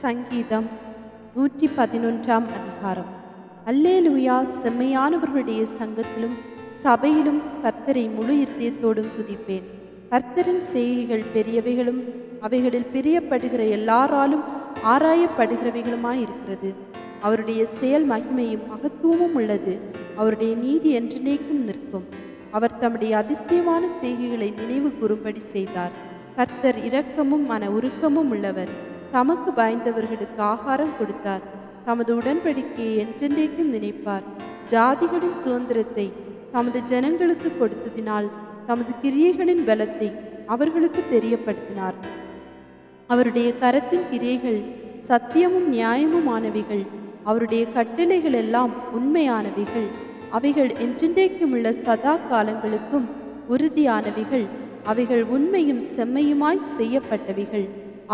சங்கீதம் 111 அதிகாரம். அல்லேலூயா. செம்மையானவர்களுடைய சங்கத்திலும் சபையிலும் கர்த்தரை முழு இருதயத்தோடும் துதிப்பேன். கர்த்தரின் செய்கைகள் பெரியவைகளும் அவைகளில் பிரியப்படுகிற எல்லாராலும் ஆராயப்படுகிறவைகளுமாயிருக்கிறது. அவருடைய செயல் மகிமையும் மகத்துவமும் உள்ளது. அவருடைய நீதி என்றென்றைக்கும் நிற்கும். அவர் தம்முடைய அதிசயமான செய்கைகளை நினைவு கூறும்படி செய்தார். கர்த்தர் இரக்கமும் மன உருக்கமும் உள்ளவர். தமக்கு பயந்தவர்களுக்கு ஆகாரம் கொடுத்தார். தமது உடன்படிக்கையை என்றென்றைக்கும் நினைப்பார். ஜாதிகளின் சுதந்திரத்தை தமது ஜனங்களுக்கு கொடுத்ததினால் தமது கிரியைகளின் பலத்தை அவர்களுக்கு தெரியப்படுத்தினார். அவருடைய கரத்தின் கிரியைகள் சத்தியமும் நியாயமுமானவைகள். அவருடைய கட்டளைகள் எல்லாம் உண்மையானவைகள். அவைகள் என்றென்றைக்கும் உள்ள சதா காலங்களுக்கும் உறுதியானவைகள். அவைகள் உண்மையும் செம்மையுமாய் செய்யப்பட்டவைகள்.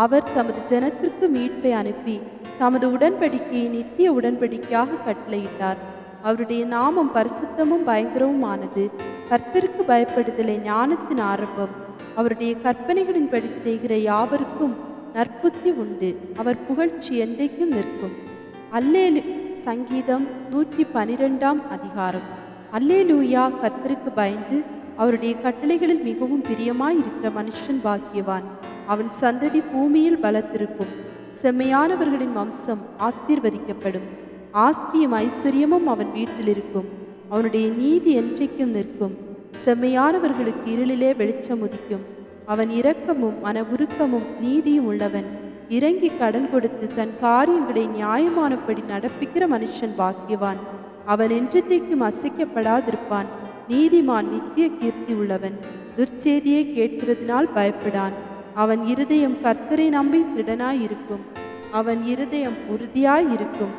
அவர் தமது ஜனத்திற்கு மீட்பை அனுப்பி தமது உடன்படிக்கையை நித்திய உடன்படிக்கையாக கட்டளையிட்டார். அவருடைய நாமம் பரிசுத்தமும் பயங்கரவுமானது. கர்த்தருக்கு பயப்படுதலை ஞானத்தின் ஆரம்பம். அவருடைய கற்பனைகளின்படி செய்கிற யாவருக்கும் நற்புத்தி உண்டு. அவர் புகழ்ச்சி என்றைக்கும் நிற்கும். சங்கீதம் 112 அதிகாரம். அல்லேலூயா. கர்த்தருக்கு பயந்து அவருடைய கட்டளைகளில் மிகவும் பிரியமாயிருக்கிற மனுஷன் பாக்கியவான். அவன் சந்ததி பூமியில் பலத்திருக்கும். செம்மையானவர்களின் வம்சம் ஆசீர்வதிக்கப்படும். ஆஸ்தியும் ஐஸ்வர்யமும் அவன் வீட்டில் இருக்கும். அவனுடைய நீதி என்றைக்கும் நிற்கும். செம்மையானவர்களுக்கு இருளிலே வெளிச்சம் உதிக்கும். அவன் இரக்கமும் மன உருக்கமும் நீதியும் உள்ளவன். இறங்கி கடன் கொடுத்து தன் காரியங்களை நியாயமானபடி நடப்பிக்கிற மனுஷன் பாக்கியவான். அவன் என்றென்றைக்கும் அசைக்கப்படாதிருப்பான். நீதிமான் நித்திய கீர்த்தி உள்ளவன். துர்ச்செய்தியை கேட்கிறதினால் பயப்படான். அவன் இருதயம் கர்த்தரை நம்பி திடனாயிருக்கும். அவன் இருதயம் உறுதியாயிருக்கும்.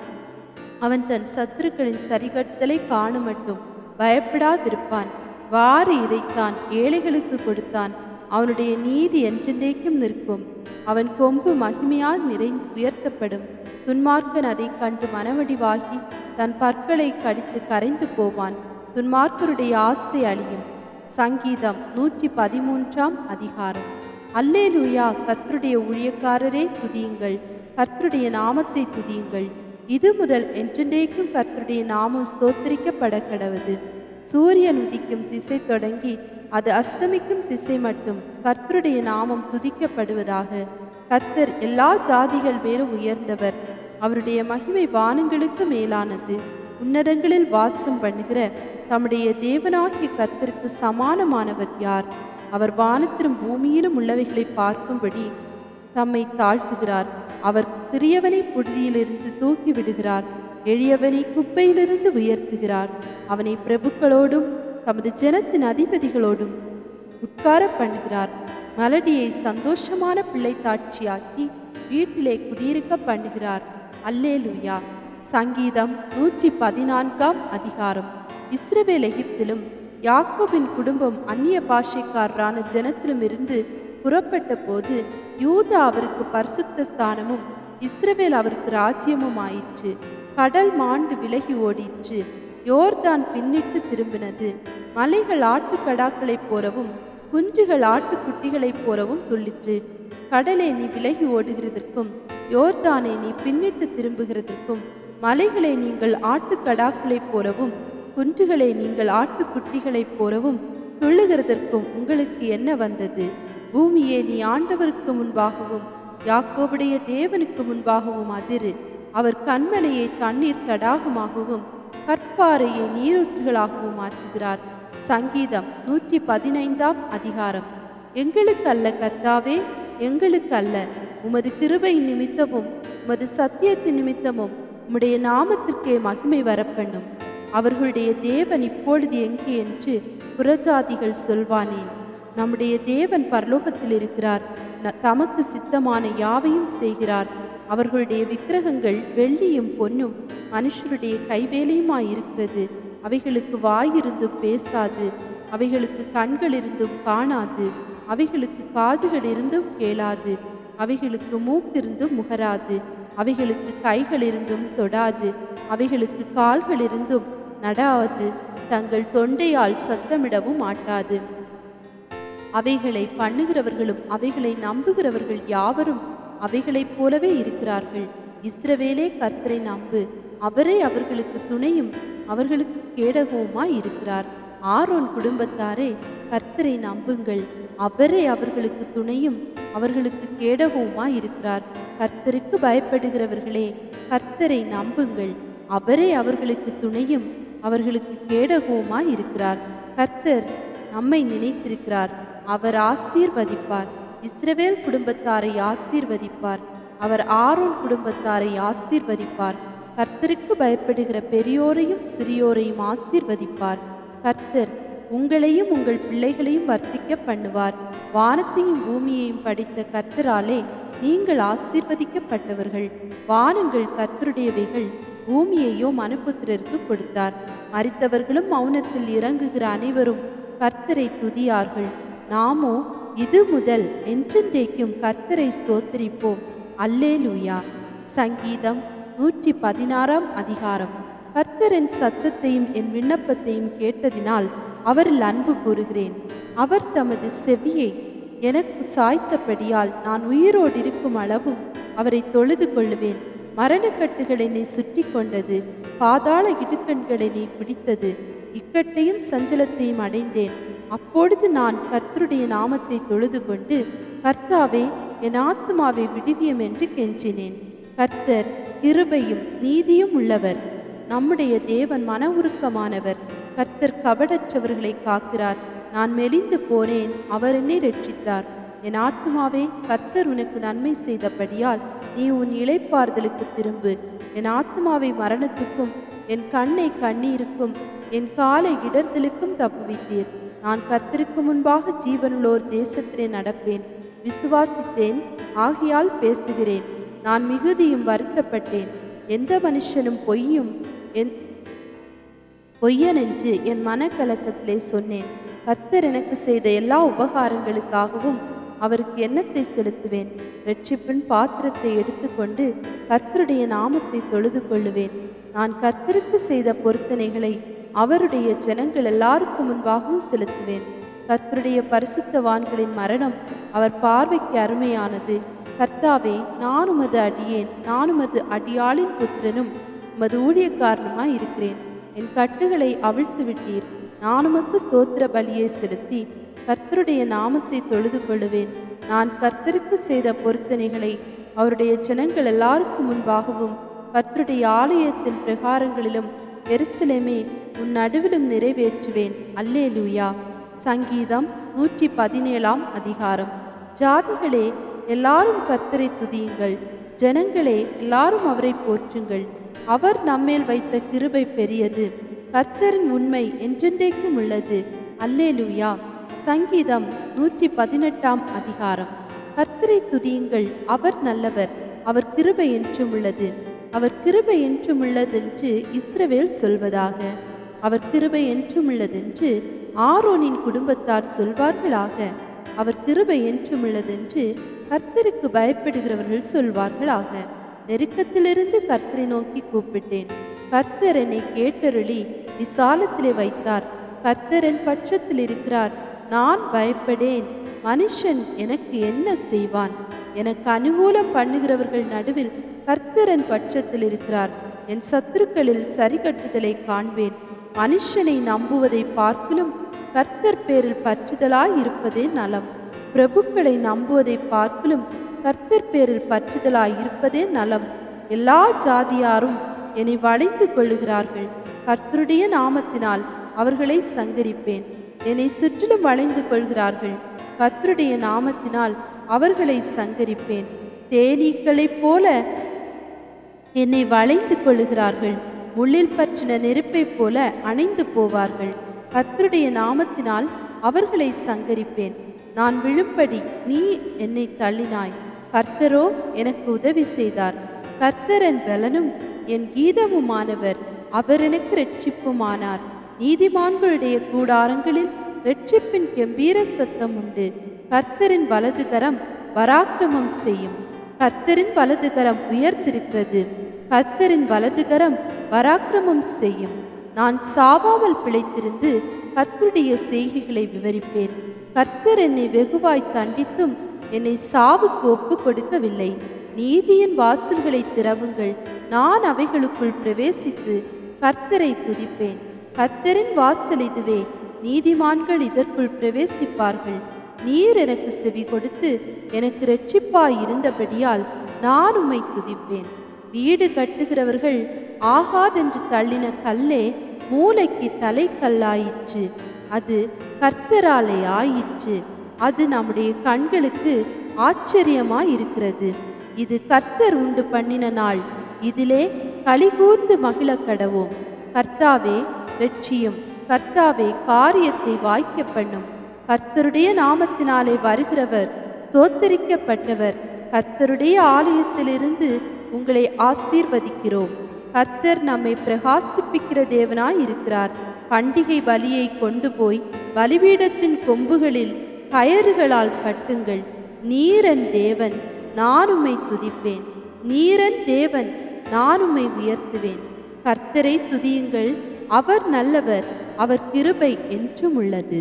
அவன் தன் சத்துருக்களின் சரிகட்டலை காணுமட்டும் பயப்படாதிருப்பான். வாரி இறைத்தான், ஏழைகளுக்கு கொடுத்தான். அவனுடைய நீதி என்றென்றைக்கும் நிற்கும். அவன் கொம்பு மகிமையால் நிறைந்து உயர்த்தப்படும். துன்மார்க்கன் அதை கண்டு மனவடிவாகி தன் பற்களை கடித்து கரைந்து போவான். துன்மார்க்கருடைய ஆசை அழியும். சங்கீதம் 113 அதிகாரம். அல்லேலூயா. கர்த்தருடைய ஊழியக்காரரே துதியுங்கள். கர்த்தருடைய நாமத்தை துதியுங்கள். இது முதல் என்றென்றைக்கும் கர்த்தருடைய நாமம் ஸ்தோத்திரிக்கப்பட கடவது. சூரியன் உதிக்கும் திசை தொடங்கி அது அஸ்தமிக்கும் திசை மட்டும் கர்த்தருடைய நாமம் துதிக்கப்படுவதாக. கர்த்தர் எல்லா ஜாதிகள் மேலும் உயர்ந்தவர். அவருடைய மகிமை வானங்களுக்கு மேலானது. உன்னதங்களில் வாசம் பண்ணுகிற தம்முடைய தேவனாகிய கர்த்தருக்கு சமானமானவர் யார்? அவர் வானத்திலும் பூமியிலும் உள்ளவைகளை பார்க்கும்படி தம்மை தாழ்த்துகிறார். அவர் சிறியவனை புழுதியிலிருந்து தூக்கி விடுகிறார். எளியவனை குப்பையிலிருந்து உயர்த்துகிறார். அவனை பிரபுக்களோடும் தமது ஜனத்தின் அதிபதிகளோடும் உட்கார பண்ணுகிறார். மலடியை சந்தோஷமான பிள்ளை தாட்சியாக்கி வீட்டிலே குடியிருக்க பண்ணுகிறார். அல்லேலூயா. சங்கீதம் 114 அதிகாரம். இஸ்ரவேல் எகிப்திலும் யாக்கோபின் குடும்பம் அந்நிய பாஷைக்காரரான ஜனத்திலும் இருந்து புறப்பட்ட போது யூதா அவருக்கு பரிசுத்த ஸ்தானமும் இஸ்ரவேல் அவருக்கு ராஜ்யமும் ஆயிற்று. கடல் மாண்டு விலகி ஓடிற்று. யோர்தான் பின்னிட்டு திரும்பினது. மலைகள் ஆட்டுக்கடாக்களைப் போலவும் குன்றுகள் ஆட்டுக்குட்டிகளைப் போலவும் துள்ளிற்று. கடலை நீ விலகி ஓடுகிறதற்கும் யோர்தானை நீ பின்னிட்டு திரும்புகிறதற்கும் மலைகளை நீங்கள் ஆட்டுக்கடாக்களைப் போலவும் குன்றுகளை நீங்கள் ஆட்டுக்குட்டிகளைப் போலவும் துள்ளுகிறதற்கும் உங்களுக்கு என்ன வந்தது? பூமியே, நீ ஆண்டவருக்கு முன்பாகவும் யாக்கோபுடைய தேவனுக்கு முன்பாகவும் அதிரு. அவர் கன்மலையை தண்ணீர் தடாகமாகவும் கற்பாறையை நீரூற்றுகளாகவும் மாற்றுகிறார். சங்கீதம் 115 அதிகாரம். எங்களுக்கு அல்ல கர்த்தாவே, எங்களுக்கு அல்ல. உமது கிருபை நிமித்தமும் உமது சத்தியத்தின் நிமித்தமும் உம்முடைய நாமத்திற்கே மகிமை வரப்பண்ணும். அவர்களுடைய தேவன் இப்பொழுது எங்கே என்று புறஜாதிகள் சொல்வானேன். நம்முடைய தேவன் பரலோகத்தில் இருக்கிறார். தமக்கு சித்தமான யாவையும் செய்கிறார். அவர்களுடைய விக்கிரகங்கள் வெள்ளியும் பொன்னும் மனுஷருடைய கைவேலையுமாயிருக்கிறது. அவைகளுக்கு வாயிருந்தும் பேசாது. அவைகளுக்கு கண்கள் இருந்தும் காணாது. அவைகளுக்கு காதுகள் இருந்தும் கேளாது. அவைகளுக்கு மூக்கிருந்தும் முகராது. அவைகளுக்கு கைகள் இருந்தும் தொடாது. அவைகளுக்கு கால்கள் இருந்தும் நடாது. தங்கள் தொண்டையால் சத்தமிடவும் மாட்டாது. அவைகளை பண்ணுகிறவர்களும் அவைகளை நம்புகிறவர்கள் யாவரும் அவைகளைப் போலவே இருக்கிறார்கள். இஸ்ரவேலே, கர்த்தரை நம்பு, அவரே அவர்களுக்கு துணையும் அவர்களுக்கு கேடகவுமாய் இருக்கிறார். ஆரோன் குடும்பத்தாரே, கர்த்தரை நம்புங்கள், அவரே அவர்களுக்கு துணையும் அவர்களுக்கு கேடகவுமாய் இருக்கிறார். கர்த்தருக்கு பயப்படுகிறவர்களே, கர்த்தரை நம்புங்கள், அவரே அவர்களுக்கு துணையும் அவர்களுக்கு கேடகவுமாய் இருக்கிறார். கர்த்தர் நம்மை நினைத்திருக்கிறார், அவர் ஆசீர்வதிப்பார். இஸ்ரவேல் குடும்பத்தாரை ஆசீர்வதிப்பார், அவர் ஆரோன் குடும்பத்தாரை ஆசீர்வதிப்பார். கர்த்தருக்கு பயப்படுகிற பெரியோரையும் சிறியோரையும் ஆசீர்வதிப்பார். கர்த்தர் உங்களையும் உங்கள் பிள்ளைகளையும் வர்த்திக்க பண்ணுவார். வானத்தையும் பூமியையும் படைத்த கர்த்தராலே நீங்கள் ஆசீர்வதிக்கப்பட்டவர்கள். வானங்கள் கர்த்தருடையவைகள், பூமியையோ மனுபுத்திரருக்கு கொடுத்தார். மரித்தவர்களும் மௌனத்தில் இறங்குகிற அனைவரும் கர்த்தரை துதியார்கள். நாமோ இது முதல் என்றென்றைக்கும் கர்த்தரை ஸ்தோத்திரிப்போம். அல்லேலூயா. சங்கீதம் 116 அதிகாரம். கர்த்தர் என் சத்தத்தையும் என் விண்ணப்பத்தையும் கேட்டதினால் அவரில் அன்பு கூறுகிறேன். அவர் தமது செவியை எனக்கு சாய்த்தபடியால் நான் உயிரோடு இருக்கும் அளவும் அவரை தொழுது கொள்ளுவேன். மரணக்கட்டுகள் என்னை சுற்றி கொண்டது, பாதாள இடுக்கண்கள் என்னை பிடித்தது. இக்கட்டையும் சஞ்சலத்தையும் அடைந்தேன். அப்பொழுது நான் கர்த்தருடைய நாமத்தை தொழுது கொண்டு, கர்த்தாவே, என் ஆத்துமாவை விடுவியும் என்று கெஞ்சினேன். கர்த்தர் கிருபையும் நீதியும் உள்ளவர். நம்முடைய தேவன் மன உருக்கமானவர். கர்த்தர் கபடற்றவர்களை காக்கிறார். நான் மெலிந்து போனேன், அவர் என்னை ரட்சித்தார். என் ஆத்துமாவே, கர்த்தர் உனக்கு நன்மை செய்தபடியால் நீ உன் இளைப்பாறுதலுக்கு திரும்பு. என் ஆத்துமாவை மரணத்துக்கும் என் கண்ணை கண்ணீருக்கும் என் காலை இடர்தலுக்கும் தப்புவித்தீர். நான் கர்த்தருக்கு முன்பாக ஜீவனுள்ளோர் தேசத்திலே நடப்பேன். விசுவாசித்தேன், ஆகையால் பேசுகிறேன். நான் மிகுதியும் வருத்தப்பட்டேன். எந்த மனுஷனும் பொய்யன் என்று என் மனக்கலக்கத்திலே சொன்னேன். கர்த்தர் எனக்கு செய்த எல்லா உபகாரங்களுக்காகவும் அவருக்கு எண்ணத்தை செலுத்துவேன். இரட்சிப்பின் பாத்திரத்தை எடுத்துக்கொண்டு கர்த்தருடைய நாமத்தை தொழுது கொள்ளுவேன். நான் கர்த்தருக்கு செய்த பொருத்தனைகளை அவருடைய ஜனங்கள் எல்லாருக்கும் முன்பாகவும் செலுத்துவேன். கர்த்தருடைய பரிசுத்தவான்களின் மரணம் அவர் பார்வைக்கு அருமையானது. கர்த்தாவே, நான் உமது அடியேன், நான் உமது அடியாளின் புத்திரனும் உமது ஊழியக்காரனுமாய் இருக்கிறேன். என் கட்டுகளை அவிழ்த்து விட்டீர். நான் உமக்கு ஸ்தோத்திர பலியை செலுத்தி கர்த்தருடைய நாமத்தை தொழுது கொள்ளுவேன். நான் கர்த்தருக்கு செய்த பொருத்தனைகளை அவருடைய ஜனங்கள் எல்லாருக்கும் முன்பாகவும் கர்த்தருடைய ஆலயத்தின் பிரகாரங்களிலும் எருசலேமே உன் நடுவிலும் நிறைவேற்றுவேன். அல்லேலூயா. சங்கீதம் 117 அதிகாரம். ஜாதிகளே, எல்லாரும் கர்த்தரை துதியுங்கள். ஜனங்களே, எல்லாரும் அவரை போற்றுங்கள். அவர் நம்மேல் வைத்த கிருபை பெரியது. கர்த்தரின் உண்மை என்றென்றைக்கும் உள்ளது. அல்லேலூயா. சங்கீதம் 118 அதிகாரம். கர்த்தரை துதியுங்கள், அவர் நல்லவர், அவர் கிருபை என்றும் உள்ளது. அவர் கிருபை என்றும் உள்ளதென்று இஸ்ரவேல் சொல்வதாக. அவர் கிருபை என்றும் உள்ளதென்று ஆரோனின் குடும்பத்தார் சொல்வார்களாக. அவர் கிருபை என்றும் உள்ளதென்று கர்த்தருக்கு பயப்படுகிறவர்கள் சொல்வார்களாக. நெருக்கத்திலிருந்து கர்த்தரை நோக்கி கூப்பிட்டேன். கர்த்தர் என்னை கேட்டருளி விசாலத்திலே வைத்தார். கர்த்தர் என் பட்சத்தில் இருக்கிறார், நான் பயப்படேன். மனுஷன் எனக்கு என்ன செய்வான்? எனக்கு அனுகூலம் பண்ணுகிறவர்கள் நடுவில் கர்த்தர் என் பட்சத்தில் இருக்கிறார். என் சத்துருக்களில் சரிகட்டுதலை காண்பேன். மனுஷனை நம்புவதை பார்க்கிலும் கர்த்தர் பேரில் பற்றுதலாய் இருப்பதே நலம். பிரபுக்களை நம்புவதை பார்க்கிலும் கர்த்தர் பேரில் பற்றுதலாய் இருப்பதே நலம். எல்லா ஜாதியாரும் என்னை வளைந்து கொள்ளுகிறார்கள். கர்த்தருடைய நாமத்தினால் அவர்களை சங்கரிப்பேன். என்னை சுற்றிலும் வளைந்து கொள்கிறார்கள். கர்த்தருடைய நாமத்தினால் அவர்களை சங்கரிப்பேன். தேனீக்களைப் போல என்னை வளைந்து கொள்ளுகிறார்கள். முள்ளில் பற்றின நெருப்பைப் போல அணைந்து போவார்கள். கர்த்தருடைய நாமத்தினால் அவர்களை சங்கரிப்பேன். நான் விழும்படி நீ என்னை தள்ளினாய். கர்த்தரோ எனக்கு உதவி செய்தார். கர்த்தர் என் பலனும் என் கீதமுமானவர். அவர் எனக்கு இரட்சிப்புமானார். நீதிமான்களுடைய கூடாரங்களில் இரட்சிப்பின் கெம்பீர சத்தம் உண்டு. கர்த்தரின் வலதுகரம் பராக்கிரமம் செய்யும். கர்த்தரின் வலதுகரம் உயர்ந்திருக்கிறது. கர்த்தரின் வலதுகரம் பராக்கிரமம் செய்யும். நான் சாவாமல் பிழைத்திருந்து கர்த்தருடைய செய்கைகளை விவரிப்பேன். கர்த்தர் என்னை வெகுவாய் தண்டித்தும் என்னை சாவுக்கு ஒப்பு கொடுக்கவில்லை. நீதியின் வாசல்களை திறவுங்கள், நான் அவைகளுக்குள் பிரவேசித்து கர்த்தரை துதிப்பேன். கர்த்தரின் வாசல் இதுவே, நீதிமான்கள் இதற்குள் பிரவேசிப்பார்கள். நீர் எனக்கு செவி கொடுத்து எனக்கு இரட்சிப்பாய் இருந்தபடியால் நான் உம்மை துதிப்பேன். வீடு கட்டுகிறவர்கள் ஆகாதென்று தள்ளின கல்லே மூலைக்கு தலைக்கல்லாயிற்று. அது கர்த்தராலே ஆயிற்று. அது நம்முடைய கண்களுக்கு ஆச்சரியமாயிருக்கிறது. இது கர்த்தர் உண்டு பண்ணின நாள், இதிலே களிகூர்ந்து மகிழ கடவோம். கர்த்தாவே இரட்சியும், கர்த்தாவே காரியத்தை வாய்க்க பண்ணும். கர்த்தருடைய நாமத்தினாலே வருகிறவர் ஸ்தோத்தரிக்கப்பட்டவர். கர்த்தருடைய ஆலயத்திலிருந்து உங்களை ஆசீர்வதிக்கிறோம். கர்த்தர் நம்மை பிரகாசிப்பிக்கிற தேவனாய் இருக்கிறார். பண்டிகை பலியை கொண்டு போய் பலிபீடத்தின் கொம்புகளில் கயறுகளால் கட்டுங்கள். நீரன் தேவன், நான் உம்மை துதிப்பேன். நீரன் தேவன், நான் உம்மை உயர்த்துவேன். கர்த்தரை துதியுங்கள், அவர் நல்லவர், அவர் கிருபை என்றும் உள்ளது.